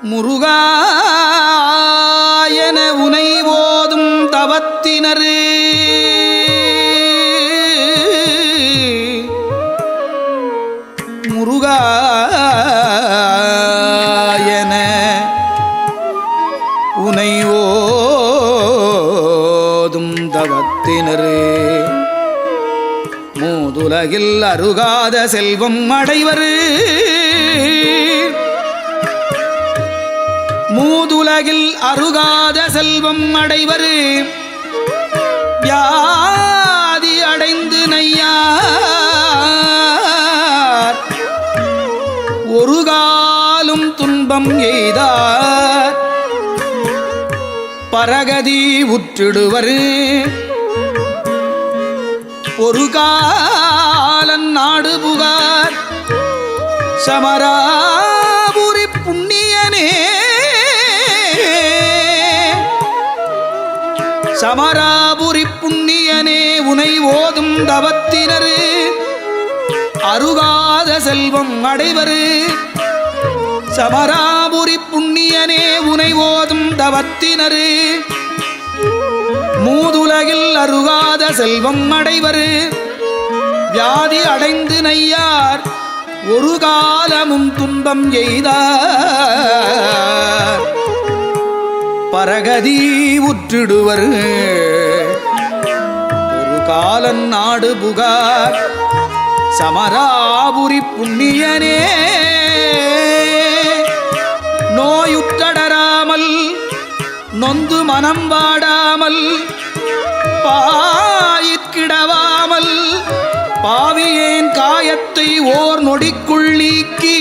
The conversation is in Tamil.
முருகா என உனை ஓதும் தவத்தினரு முருகா என உனை ஓதும் தவத்தினரு மூதுலகில் அருகாத செல்வம் அடைவரு மூதுலகில் அருகாத செல்வம் அடைவரு வியாதி அடைந்து நையார் ஒரு காலும் துன்பம் எய்தார் பரகதி உற்றிடுவர் ஒரு காலன் நாடு புகார் சமராபுரி புண்ணியனே சமராபுரி புண்ணியனே உனை ஓதும் தவத்தினரு அருகாத செல்வம் அடைவரு சமராபுரி புண்ணியனே உனை ஓதும் தவத்தினரு மூதுலகில் அருகாத செல்வம் அடைவரு வியாதி அடைந்து நையார் ஒரு காலமும் துன்பம் எய்தார் பரகதி உற்றிடுவர் ஒரு காலன் நாடு புகார் சமராபுரி புண்ணியனே நோயுற்றடராமல் நொந்து மனம் வாடாமல் பாயிற்கிடவாமல் பாவியேன் காயத்தை ஓர் நொடிக்குள் நீக்கி